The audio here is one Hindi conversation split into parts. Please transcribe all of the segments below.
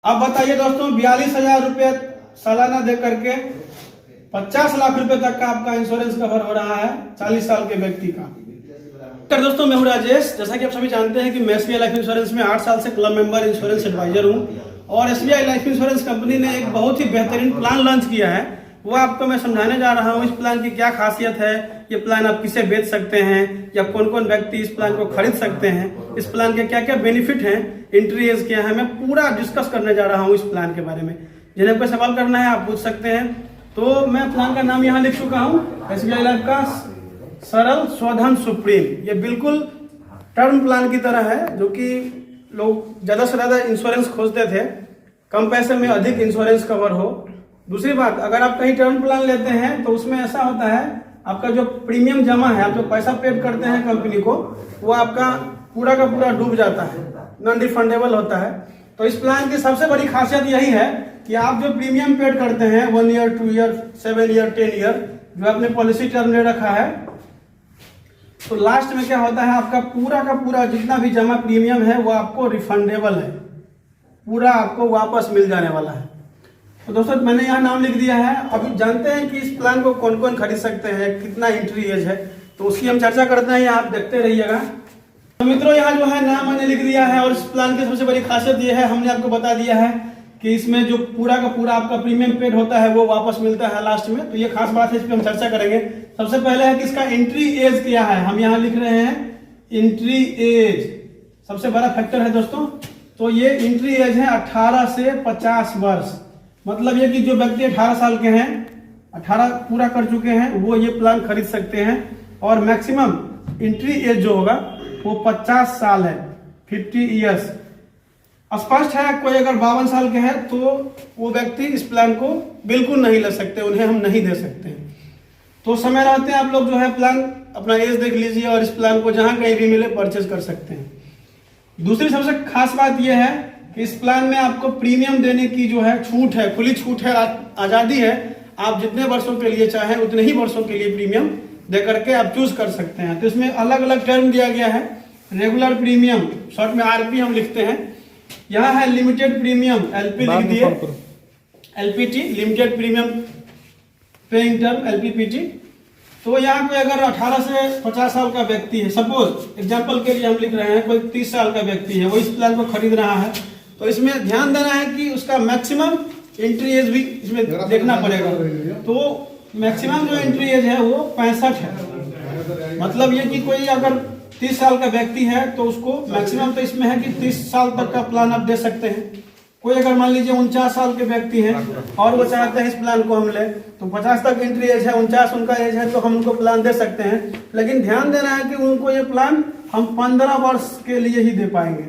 अब बताइए दोस्तों, 42,000 रुपये सालाना दे करके 50 लाख रुपए तक का आपका इंश्योरेंस कवर हो रहा है 40 साल के व्यक्ति का। दोस्तों मैं हूं राजेश। जैसा कि आप सभी जानते हैं कि मैं एसबीआई लाइफ इंश्योरेंस में 8 साल से क्लब मेंबर इंश्योरेंस एडवाइजर हूं और एसबीआई लाइफ इंश्योरेंस कंपनी ने एक बहुत ही बेहतरीन प्लान लॉन्च किया है। वो आपको मैं समझाने जा रहा हूं इस प्लान की क्या खासियत है, ये प्लान आप किसे बेच सकते हैं या कौन कौन व्यक्ति इस प्लान को खरीद सकते हैं, इस प्लान के क्या क्या बेनिफिट हैं, एंट्री एज क्या है, मैं पूरा डिस्कस करने जा रहा हूं इस प्लान के बारे में। जिन्हें कोई सवाल करना है आप पूछ सकते हैं। तो मैं प्लान का नाम यहाँ लिख चुका हूँ, एसबीआई लाइफ का सरल स्वधन सुप्रीम। ये बिल्कुल टर्म प्लान की तरह है, जो कि लोग ज्यादा से ज्यादा इंश्योरेंस खोजते थे, कम पैसे में अधिक इंश्योरेंस कवर हो। दूसरी बात, अगर आप कहीं टर्म प्लान लेते हैं तो उसमें ऐसा होता है, आपका जो प्रीमियम जमा है, आप जो पैसा पेड करते हैं कंपनी को, वो आपका पूरा का पूरा डूब जाता है, नॉन रिफंडेबल होता है। तो इस प्लान की सबसे बड़ी खासियत यही है कि आप जो प्रीमियम पेड करते हैं 1 ईयर, 2 ईयर, 7 ईयर, 10 ईयर, जो आपने पॉलिसी टर्म ले रखा है, तो लास्ट में क्या होता है, आपका पूरा का पूरा जितना भी जमा प्रीमियम है वो आपको रिफंडेबल है, पूरा आपको वापस मिल जाने वाला है। तो दोस्तों मैंने यहाँ नाम लिख दिया है। अभी जानते हैं कि इस प्लान को कौन कौन खरीद सकते हैं, कितना एंट्री एज है, तो उसकी हम चर्चा करते हैं, आप देखते रहिएगा। तो मित्रों यहाँ जो है नाम मैंने लिख दिया है और इस प्लान की सबसे बड़ी खासियत ये है, हमने आपको बता दिया है कि इसमें जो पूरा का पूरा आपका प्रीमियम पेड होता है वो वापस मिलता है लास्ट में। तो ये खास बात है, इस पर हम चर्चा करेंगे। सबसे पहले है कि इसका एंट्री एज क्या है, हम यहाँ लिख रहे हैं एंट्री एज, सबसे बड़ा फैक्टर है दोस्तों। तो ये एंट्री एज है 18 से 50 वर्ष। मतलब ये कि जो व्यक्ति 18 साल के हैं, 18 पूरा कर चुके हैं, वो ये प्लान खरीद सकते हैं। और मैक्सिमम एंट्री एज जो होगा वो 50 साल है, 50 ईयर्स। स्पष्ट है, कोई अगर 52 साल के हैं तो वो व्यक्ति इस प्लान को बिल्कुल नहीं ले सकते, उन्हें हम नहीं दे सकते। तो समय रहते हैं आप लोग जो है प्लान अपना एज देख लीजिए और इस प्लान को जहां कहीं भी मिले परचेज कर सकते हैं। दूसरी सबसे खास बात यह है कि इस प्लान में आपको प्रीमियम देने की जो है छूट है, खुली छूट है, आजादी है। आप जितने वर्षों के लिए चाहें उतने ही वर्षों के लिए प्रीमियम दे करके आप चूज कर सकते हैं। तो इसमें अलग अलग टर्म दिया गया है। रेगुलर प्रीमियम, शॉर्ट में आरपी हम लिखते हैं। यहाँ है लिमिटेड प्रीमियम, एलपी लिख दिए, LPT, limited premium paying term, LPPT. तो यहाँ कोई अगर 18 से 50 साल का व्यक्ति है, सपोज एग्जांपल के लिए हम लिख रहे हैं, कोई 30 साल का व्यक्ति है, वो इस प्लान को खरीद रहा है, तो इसमें ध्यान देना है कि उसका मैक्सिमम एंट्री एज भी इसमें देखना पड़ेगा। तो मैक्सिमम जो एंट्री एज है वो 65 है। मतलब ये कि कोई अगर 30 साल का व्यक्ति है तो उसको मैक्सिमम तो इसमें है कि 30 साल तक का प्लान आप दे सकते हैं। कोई अगर मान लीजिए 49 साल के व्यक्ति हैं और वो चाहते हैं इस प्लान को हम ले, तो 50 तक एंट्री एज है, 49 उनका एज है, तो हम उनको प्लान दे सकते हैं। लेकिन ध्यान देना है कि उनको ये प्लान हम 15 वर्ष के लिए ही दे पाएंगे।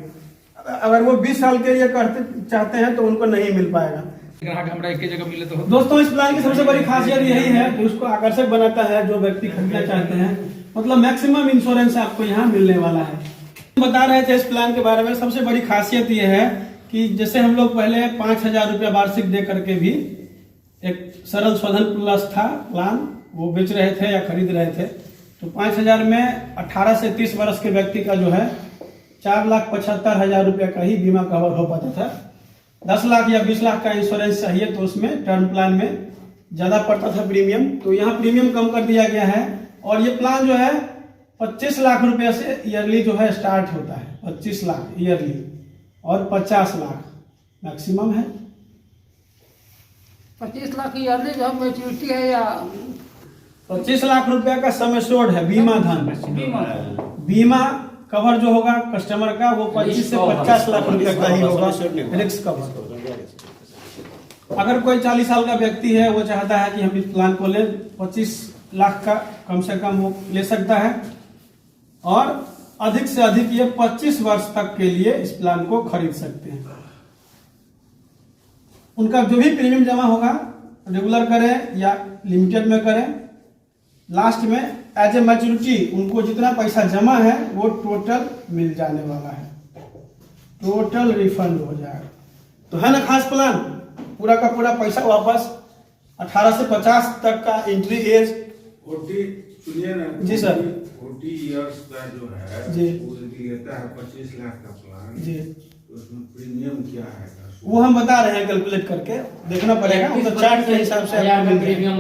अगर वो 20 साल के लिए करते चाहते हैं तो उनको नहीं मिल पाएगा। एक जगह मिले तो दोस्तों इस प्लान की सबसे बड़ी खासियत यही है कि उसको आकर्षक बनाता है जो व्यक्ति खरीदना चाहते हैं। मतलब मैक्सिमम इंश्योरेंस आपको यहाँ मिलने वाला है। बता रहे थे इस प्लान के बारे में, सबसे बड़ी खासियत यह है कि जैसे हम लोग पहले 5,000 रुपया वार्षिक दे करके भी एक सरल स्वधन प्लस था प्लान, वो बेच रहे थे या खरीद रहे थे। तो 5,000 में 18 से 30 वर्ष के व्यक्ति का जो है 4,75,000 रुपया का ही बीमा कवर हो पाता था। 10 लाख या 20 लाख का इंश्योरेंस चाहिए तो उसमें टर्म प्लान में ज्यादा पड़ता था प्रीमियम। तो यहाँ प्रीमियम कम कर दिया गया है और ये प्लान जो है 25 लाख रुपया से ईयरली जो है स्टार्ट होता है, 25 लाख ईयरली, और 50 लाख मैक्सिमम है। 25 लाख ईयरली जो मैच्योरिटी है या 25 लाख रुपया का सम एश्योर्ड है, बीमा धन, बीमा कवर जो होगा कस्टमर का वो 25 से 50 लाख रुपया का ही होगा रिस्क कवर। अगर कोई 40 साल का व्यक्ति है, वो चाहता है कि हम इस प्लान को ले, 25 लाख का कम से कम वो ले सकता है और अधिक से अधिक ये 25 वर्ष तक के लिए इस प्लान को खरीद सकते हैं। उनका जो भी प्रीमियम जमा होगा रेगुलर करें या लिमिटेड में करें, लास्ट में एज ए मैच्योरिटी उनको जितना पैसा जमा है वो टोटल मिल जाने वाला है, टोटल रिफंड हो जाएगा। तो है ना खास प्लान, पूरा का पूरा पैसा वापस, 18 से 50 तक का एंट्री एज। सुनिए ना जी सर, 40 इयर्स का जो है जी वो लेता है 25 लाख का प्लान जी, उसमें प्रीमियम क्या है? वो हम बता रहे हैं कैलकुलेट करके, देखना पड़ेगा, वो तो चार्ट के हिसाब से हजार आपको में मिल जाएगा। प्रीमियम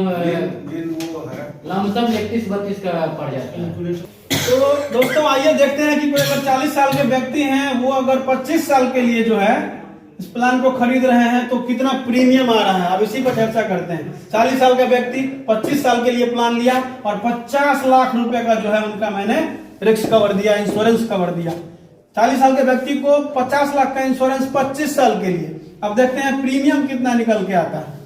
मेन वो है। लमसम 31-32 का पड़ जाता है। तो दोस्तों आइए देखते हैं कि कोई अगर 40 साल के व्यक्ति हैं, वो अगर 25 साल के लिए जो है इस प्लान को खरीद रहे हैं तो कितना प्रीमियम आ रहा है, अब इसी पर चर्चा करते हैं। 40 साल का व्यक्ति 25 साल के लिए प्लान लिया और 50 लाख रुपए का जो है उनका मैंने रिस्क कवर दिया, इंश्योरेंस कवर दिया। 40 साल के व्यक्ति को 50 लाख का इंश्योरेंस 25 साल के लिए। अब देखते हैं प्रीमियम कितना निकल के आता है।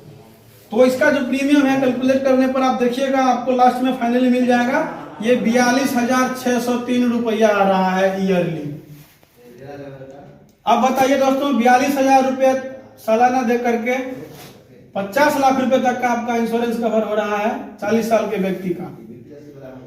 तो इसका जो प्रीमियम है कैलकुलेट करने पर आप देखिएगा, आपको लास्ट में फाइनली मिल जाएगा, ये 42,603 रुपया आ रहा है ईयरली। अब बताइए दोस्तों, 42,000 रुपये सालाना दे करके 50 लाख रुपए तक का आपका इंश्योरेंस कवर हो रहा है 40 साल के व्यक्ति का।